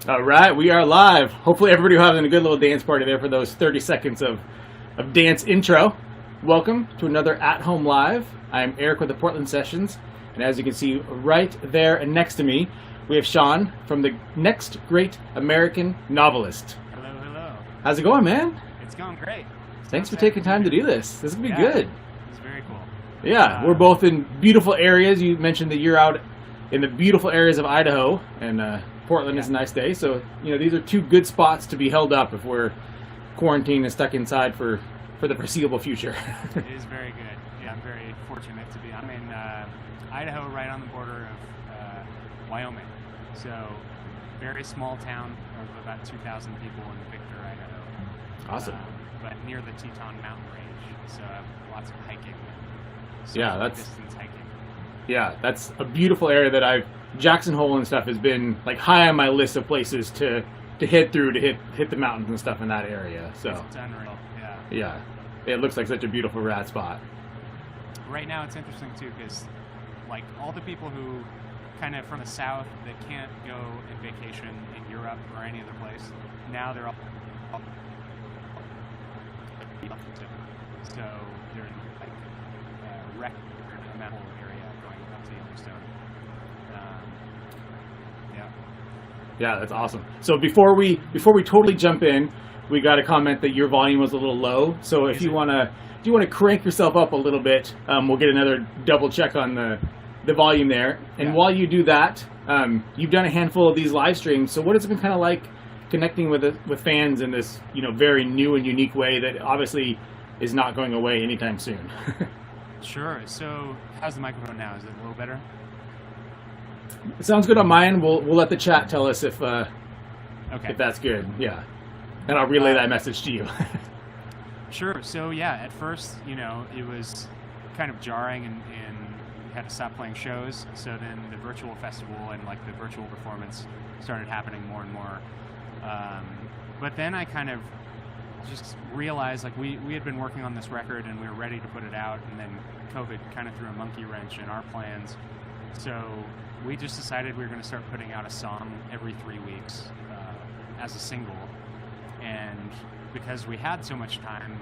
All right, we are live. Hopefully everybody was having a good little dance party there for those 30 seconds of dance intro. Welcome to another At Home Live. I'm Eric with the Portland Sessions, and as you can see right there and next to me, we have Sean from the Next Great American Novelist. Hello, hello. How's it going, man? It's going great. Thanks for taking time to do this. This is going to be good. It's very cool. Yeah, we're both in beautiful areas. You mentioned that you're out in the beautiful areas of Idaho, and Portland is a nice day. So, you know, these are two good spots to be held up if we're quarantined and stuck inside for the foreseeable future. It is very good. Yeah, I'm very fortunate to be. I'm in Idaho, right on the border of Wyoming. So, very small town of about 2,000 people in Victor, Idaho. Awesome. But near the Teton Mountain Range, so I have lots of hiking. Yeah, that's distance hiking. Yeah, that's a beautiful area that Jackson Hole and stuff has been like high on my list of places to hit through, to hit the mountains and stuff in that area. So it's unreal. Yeah, it looks like such a beautiful rad spot. Right now it's interesting too because like all the people who kind of from the south that can't go and vacation in Europe or any other place, now they're all so they're in like a record amount of area going up to Yellowstone. Yeah, that's awesome. So before we totally jump in, we got a comment that your volume was a little low. So if you wanna crank yourself up a little bit, we'll get another double check on the volume there. And while you do that, you've done a handful of these live streams. So what has it been kind of like connecting with fans in this, you know, very new and unique way that obviously is not going away anytime soon? Sure. So how's the microphone now? Is it a little better? It sounds good on mine. We'll let the chat tell us if that's good. Yeah, and I'll relay that message to you. Sure. So yeah, at first, you know, it was kind of jarring and we had to stop playing shows. So then the virtual festival and like the virtual performance started happening more and more. But then I kind of just realized like we had been working on this record and we were ready to put it out, and then COVID kind of threw a monkey wrench in our plans. So we just decided we were going to start putting out a song every 3 weeks as a single. And because we had so much time,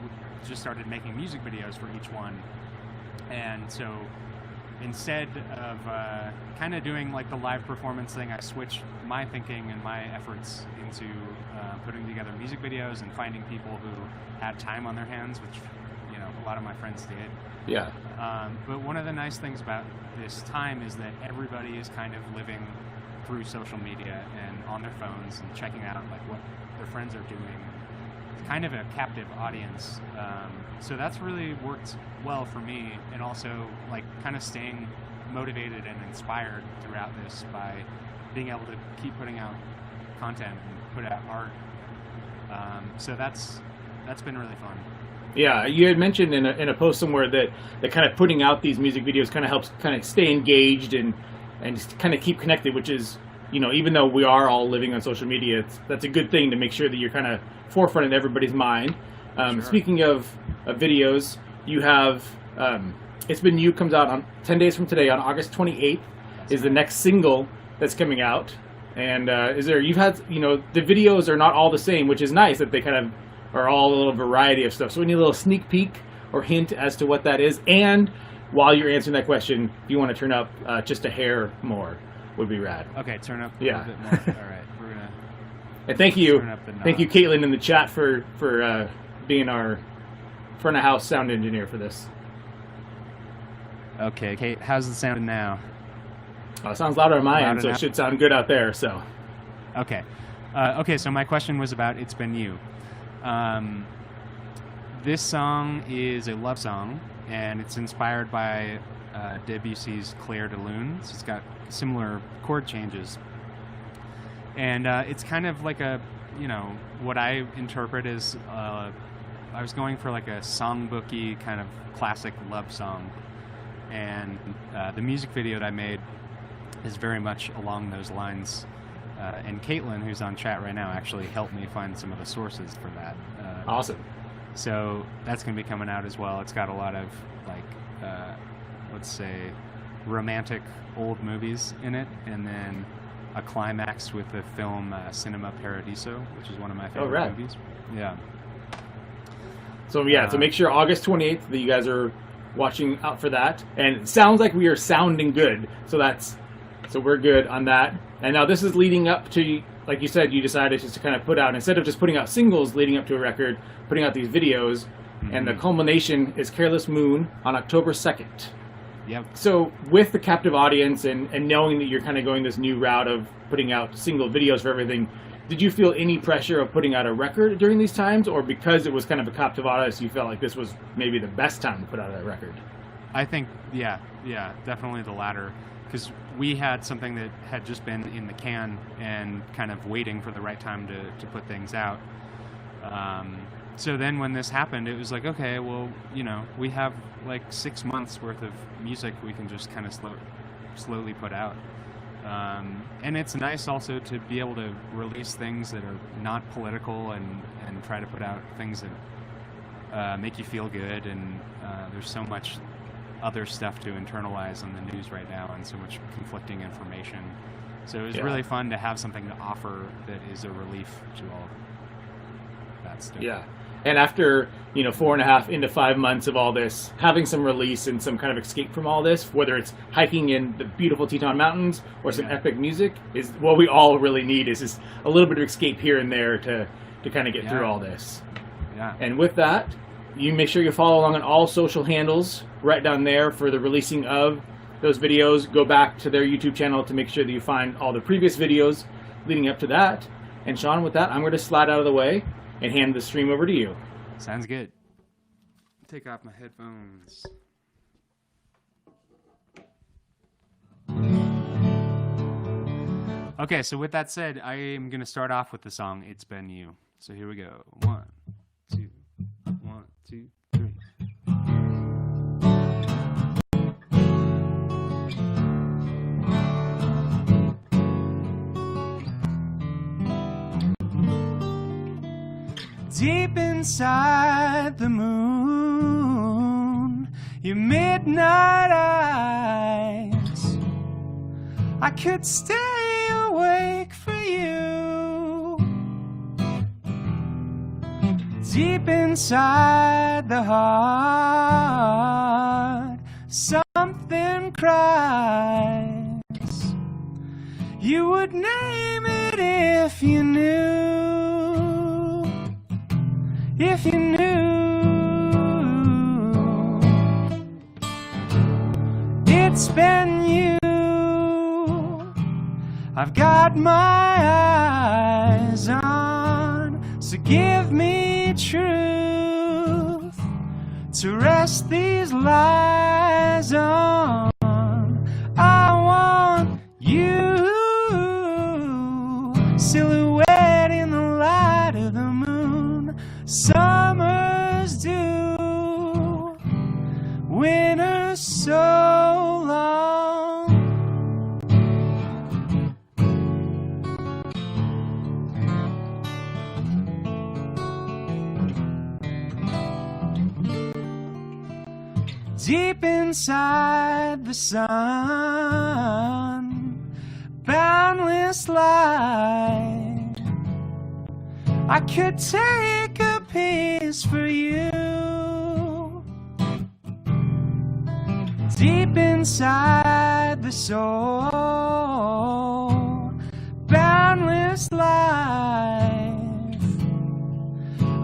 we just started making music videos for each one. And so instead of kind of doing like the live performance thing, I switched my thinking and my efforts into putting together music videos and finding people who had time on their hands, which, you know, a lot of my friends did. Yeah. But one of the nice things about this time is that everybody is kind of living through social media and on their phones and checking out like what their friends are doing. It's kind of a captive audience. So that's really worked well for me, and also like kind of staying motivated and inspired throughout this by being able to keep putting out content and put out art. So that's been really fun. Yeah, you had mentioned in a post somewhere that kind of putting out these music videos kind of helps kind of stay engaged and just kind of keep connected, which is, you know, even though we are all living on social media, that's a good thing to make sure that you're kind of forefront in everybody's mind. Sure. Speaking of videos, you have It's Been You comes out on 10 days from today on August 28th is the next single that's coming out. And you've had, you know, the videos are not all the same, which is nice that they kind of are all a little variety of stuff. So we need a little sneak peek or hint as to what that is. And while you're answering that question, if you want to turn up just a hair more, would be rad. Okay, turn up a little bit more. All right, we're gonna. And thank you, Caitlin in the chat for being our front of house sound engineer for this. Okay, Kate, how's it sounding now? It sounds louder on my end, so it should sound good out there. So. Okay. So my question was about It's Been You. This song is a love song, and it's inspired by Debussy's Clair de Lune. So it's got similar chord changes. And it's kind of like a, you know, what I interpret as, I was going for like a songbooky kind of classic love song. And the music video that I made is very much along those lines. And Caitlin, who's on chat right now, actually helped me find some of the sources for that. Awesome. So that's going to be coming out as well. It's got a lot of, like, let's say, romantic old movies in it, and then a climax with the film Cinema Paradiso, which is one of my favorite right. movies. Yeah. So so make sure August 28th that you guys are watching out for that. And it sounds like we are sounding good, so we're good on that. And now this is leading up to, like you said, you decided just to kind of put out, instead of just putting out singles leading up to a record, putting out these videos, and the culmination is Careless Moon on October 2nd. Yep. So with the captive audience and knowing that you're kind of going this new route of putting out single videos for everything, did you feel any pressure of putting out a record during these times, or because it was kind of a captive audience, you felt like this was maybe the best time to put out a record? I think, yeah, definitely the latter, because we had something that had just been in the can and kind of waiting for the right time to put things out. So then when this happened, it was like, okay, well, we have like 6 months worth of music we can just kind of slowly put out. And it's nice also to be able to release things that are not political and try to put out things that make you feel good. And there's so much other stuff to internalize on the news right now and so much conflicting information. So it was really fun to have something to offer that is a relief to all that stuff. Yeah. And after, 4.5 into 5 months of all this, having some release and some kind of escape from all this, whether it's hiking in the beautiful Teton Mountains or some epic music, is what we all really need, is just a little bit of escape here and there to kind of get through all this. Yeah. And with that, you make sure you follow along on all social handles right down there for the releasing of those videos. Go back to their YouTube channel to make sure that you find all the previous videos leading up to that. And Sean, with that, I'm going to slide out of the way and hand the stream over to you. Sounds good. Take off my headphones. Okay, so with that said, I am going to start off with the song It's Been You. So here we go. 1, 2, 1, 2, 3. Deep inside the moon, your midnight eyes, I could stay awake for you. Deep inside the heart, something cries. You would name it if you knew. If you knew, it's been you. I've got my eyes on, so give me truth to rest these lies on. I want you, silhouette in the light of the moon. Summer's dew, winter's so long. Deep inside the sun, boundless light, I could take a piece for you. Deep inside the soul, boundless life,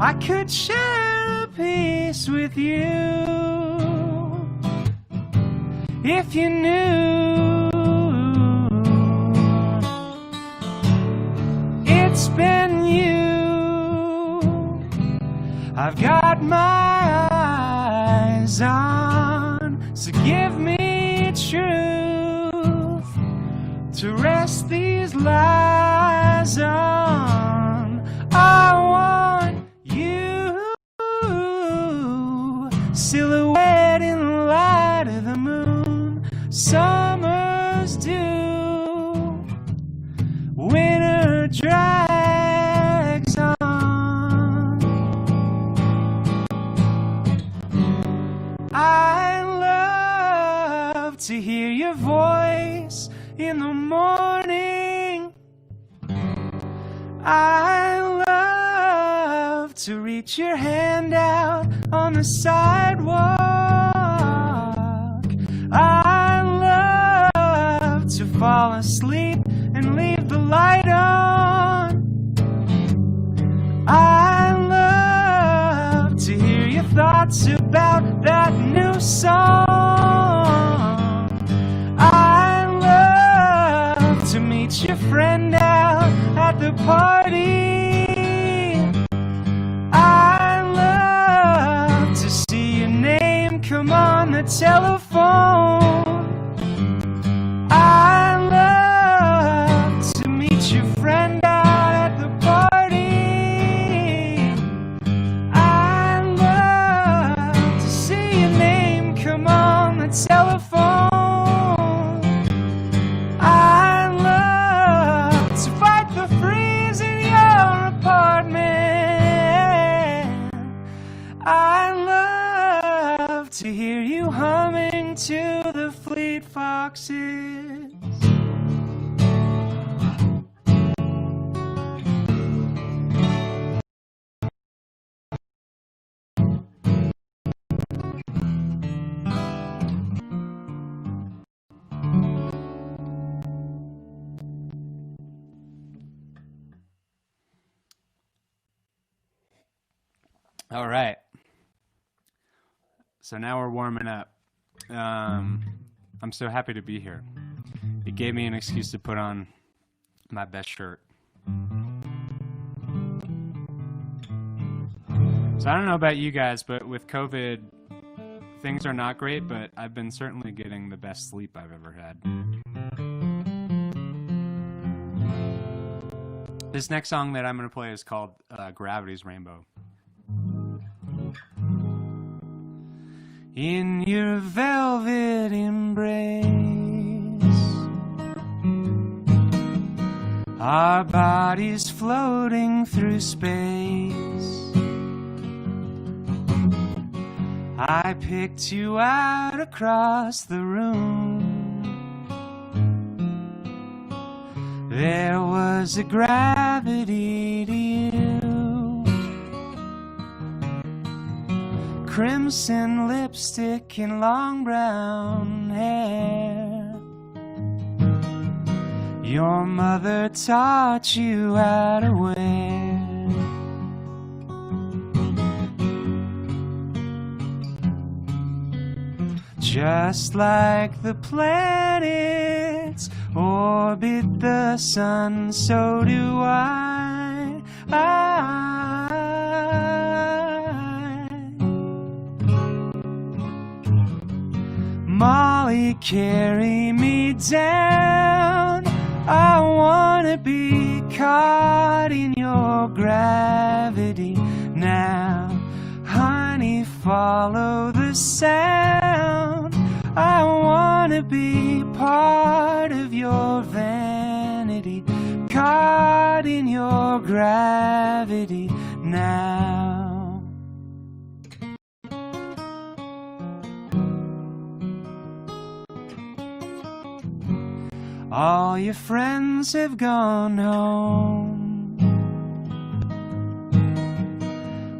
I could share a piece with you. If you knew, it's been you. I've got my eyes on, so give me truth to rest these lies on. I want you, silhouette in the light of the moon. Summer's dew, winter drags on. I love to hear your voice in the morning I love to reach your hand out on the sidewalk. I love to fall asleep and leave the light on. I love to hear your thoughts about that new song. I love to meet your friend out at the party. I love to see your name come on the telephone. I love to meet your friend out at the party. I love to see your name come on the telephone. I love to fight the freeze in your apartment. I love to hear you humming to the Fleet Foxes. All right. So now we're warming up. I'm so happy to be here. It gave me an excuse to put on my best shirt. So I don't know about you guys, but with COVID, things are not great, but I've been certainly getting the best sleep I've ever had. This next song that I'm going to play is called Gravity's Rainbow. In your velvet embrace, our bodies floating through space, I picked you out across the room. There was a gravity to you. Crimson lipstick and long brown hair. Your mother taught you how to wear. Just like the planets orbit the sun, so do I. Molly, carry me down. I wanna be caught in your gravity now. Honey, follow the sound. I wanna be part of your vanity, caught in your gravity now. All your friends have gone home.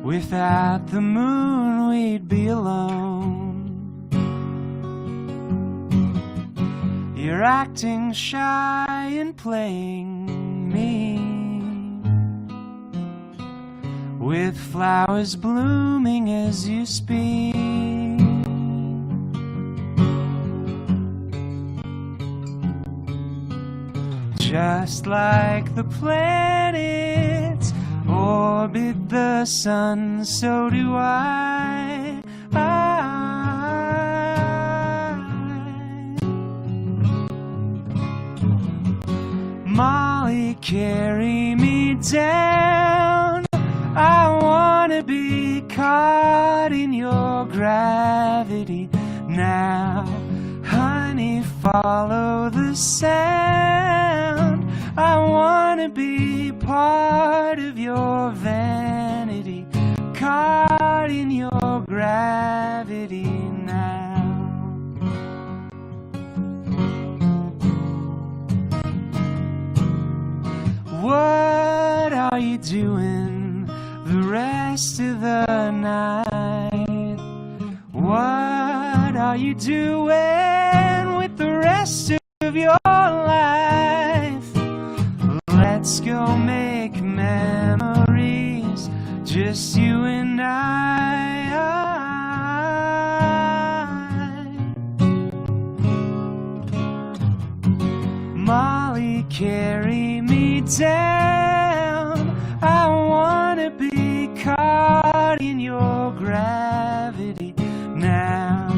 Without the moon we'd be alone. You're acting shy and playing me, with flowers blooming as you speak. Just like the planets orbit the sun, so do I. Molly, carry me down. I wanna be caught in your gravity now. Honey, follow the sound. I wanna be part of your vanity, caught in your gravity now. What are you doing with the rest of your life? Let's go make memories, just you and I. Molly, carry me down. I wanna be caught in your gravity now.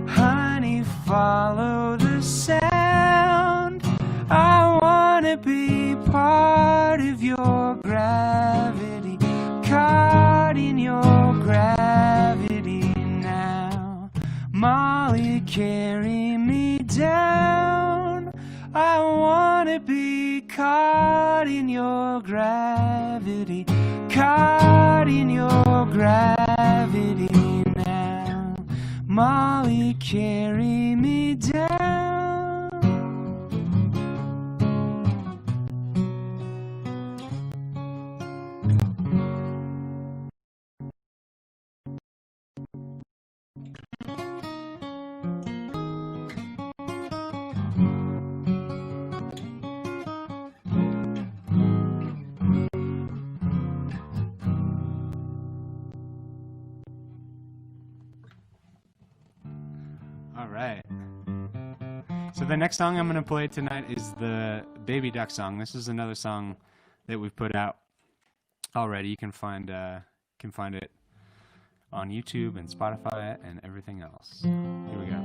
Honey, follow the sound. I wanna be part of your gravity, caught in your gravity now. Molly, carry me down. I wanna be caught in your gravity, caught in your gravity now. Molly, carry me down. Alright. So the next song I'm going to play tonight is the Baby Duck song. This is another song that we've put out already. You can find it on YouTube and Spotify and everything else. Here we go.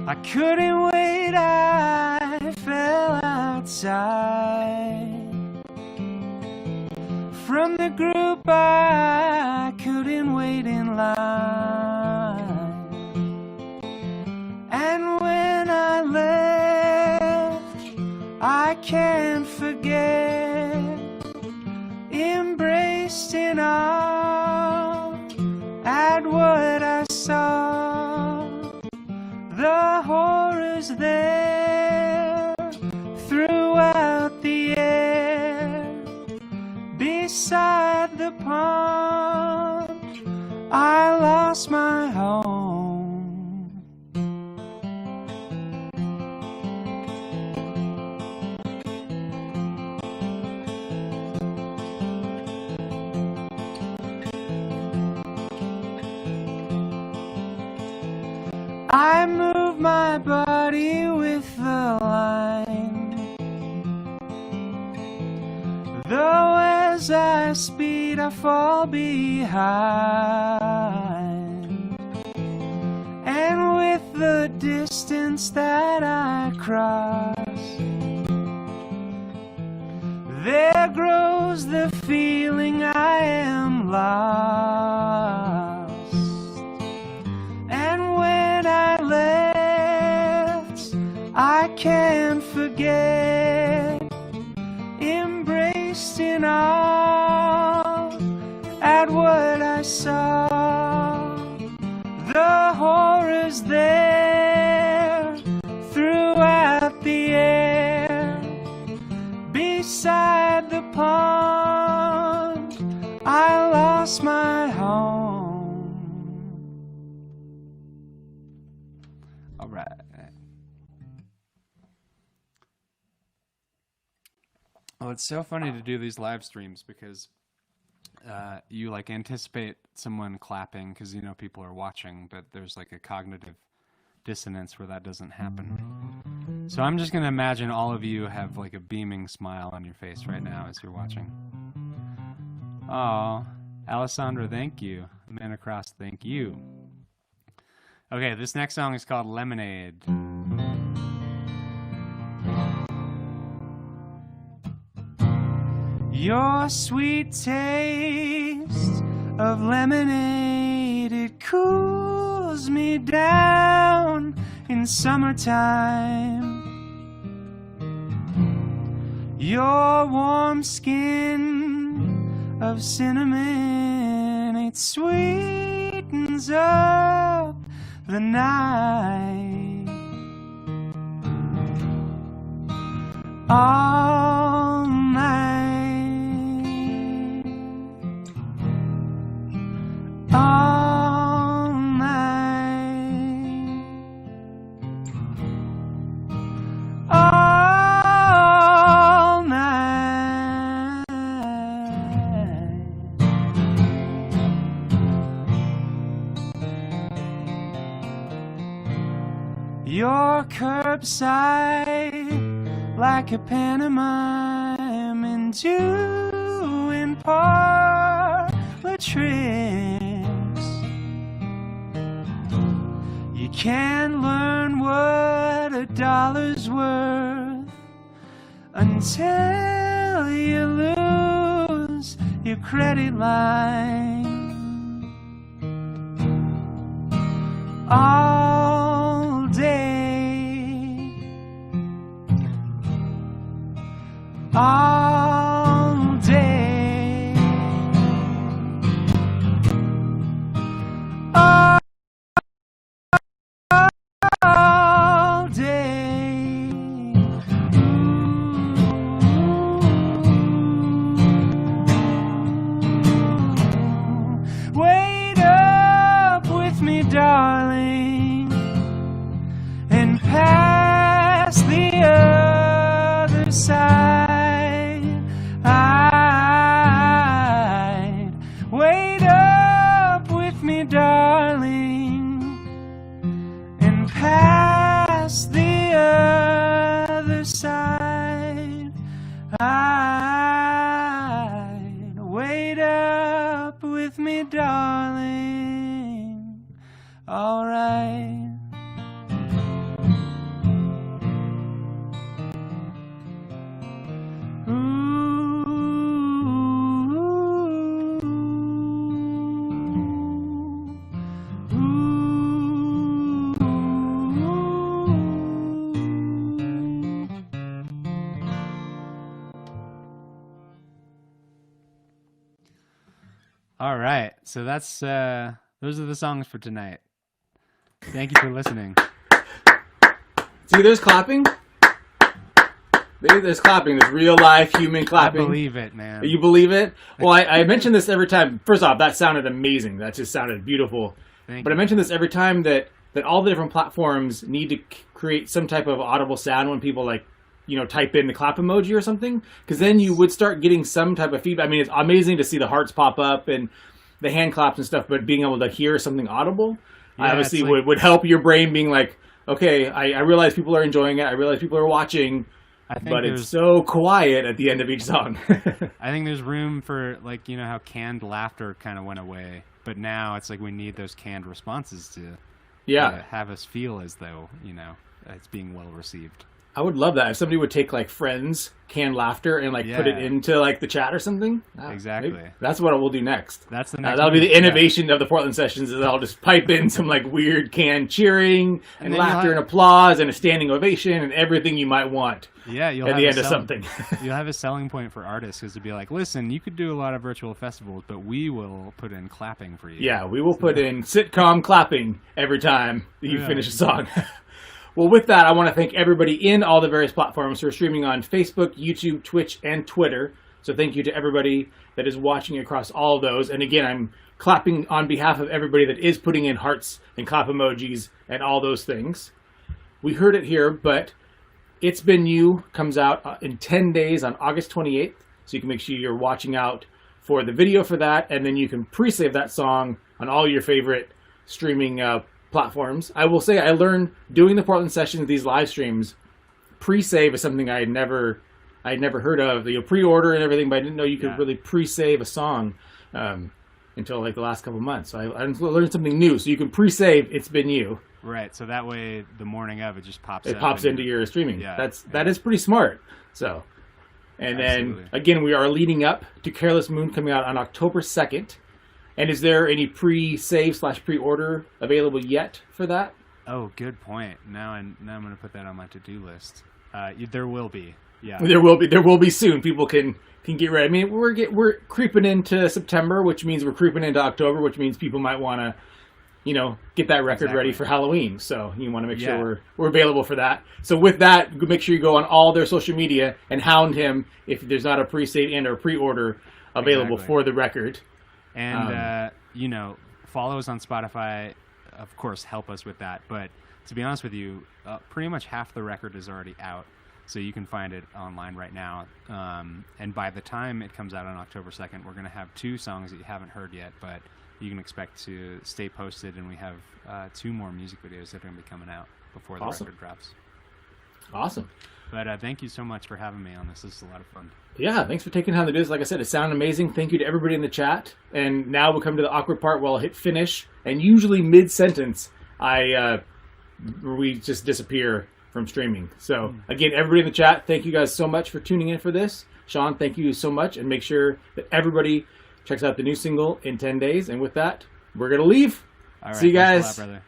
I couldn't wait, I fell outside from the group, I couldn't wait in line. And when I left, I can't forget, embraced in awe at what I saw. The horrors there throughout the air, beside the pond, I lost my home. I move my body with the line, though as I speed I fall behind. And with the distance that I cross, there grows the feeling I am lost. And when I left, I can't forget, embraced in awe at what I saw. The horrors there throughout the air, beside the pond, I lost my home. All right. Oh, it's so funny to do these live streams because you like anticipate someone clapping because you know people are watching, but there's like a cognitive dissonance where that doesn't happen. So I'm just gonna imagine all of you have like a beaming smile on your face right now as you're watching. Oh, Alessandra, thank you. Amanda Cross, thank you. Okay, this next song is called Lemonade. Your sweet taste of lemonade, it cools me down in summertime. Your warm skin of cinnamon, it sweetens up the night. all night, all night, all night. Your curbside like a pantomime into in parlor tricks. You can't learn what a dollar's worth until you lose your credit line. All day, all day, all day. Wait up with me, darling, and pass the other side. Wait up with me, darling, and pass the other side. Wait up with me, darling. All right. All right, so that's those are the songs for tonight. Thank you for listening. See, there's clapping. There's clapping. There's real life human clapping. I believe it, man. You believe it? Well, I mention this every time. First off, that sounded amazing. That just sounded beautiful. Thank But you. I mention this every time that all the different platforms need to create some type of audible sound when people type in the clap emoji or something, because then you would start getting some type of feedback. I mean, it's amazing to see the hearts pop up and the hand claps and stuff, but being able to hear something audible, Yeah, obviously it's like- would help your brain being like, okay, I realize people are enjoying it. I realize people are watching, I think but it's so quiet at the end of each song. I think there's room for, like, you know how canned laughter kind of went away, but now it's like we need those canned responses to have us feel as though, it's being well received. I would love that if somebody would take like Friends canned laughter and put it into like the chat or something. Exactly. Maybe that's what we'll do next. That's the next. That'll be move, the innovation of the Portland sessions. Is I'll just pipe in some like weird canned cheering and then laughter you'll and applause and a standing ovation and everything you might want. Yeah, you'll at have the a end of something. You'll have a selling point for artists, because to be like, listen, you could do a lot of virtual festivals, but we will put in clapping for you. Yeah, we will put in sitcom clapping every time that you Yeah. finish a song. Well, with that, I want to thank everybody in all the various platforms who are streaming on Facebook, YouTube, Twitch, and Twitter. So thank you to everybody that is watching across all of those. And again, I'm clapping on behalf of everybody that is putting in hearts and clap emojis and all those things. We heard it here, but It's Been You comes out in 10 days on August 28th. So you can make sure you're watching out for the video for that. And then you can pre-save that song on all your favorite streaming platforms. I will say I learned doing the Portland sessions, these live streams, pre-save is something I had never heard of. Pre-order and everything, but I didn't know you could really pre-save a song until like the last couple months. So I learned something new. So you can pre-save It's Been You. Right. So that way, the morning of, it just pops. It up pops into your streaming. Yeah. That is pretty smart. So, and Absolutely. then again, we are leading up to Careless Moon coming out on October 2nd. And is there any pre-save / pre-order available yet for that? Oh, good point. Now I'm going to put that on my to-do list. There will be. Yeah. There will be soon. People can get ready. I mean, we're creeping into September, which means we're creeping into October, which means people might want to get that record Exactly. ready for Halloween. So you want to make Yeah. sure we're available for that. So with that, make sure you go on all their social media and hound him if there's not a pre-save and or pre-order available Exactly. for the record. And follow us on Spotify. Of course, help us with that. But to be honest with you, pretty much half the record is already out. So you can find it online right now. And by the time it comes out on October 2nd, we're going to have 2 songs that you haven't heard yet, but you can expect to stay posted. And we have 2 more music videos that are going to be coming out before the Awesome. record drops. Awesome. But thank you so much for having me on this. This is a lot of fun. Yeah, thanks for taking time to do this. Like I said, it sounded amazing. Thank you to everybody in the chat. And now we'll come to the awkward part where I'll hit finish. And usually mid-sentence, we just disappear from streaming. So again, everybody in the chat, thank you guys so much for tuning in for this. Sean, thank you so much. And make sure that everybody checks out the new single in 10 days. And with that, we're going to leave. All right, See you thanks guys. a lot, brother.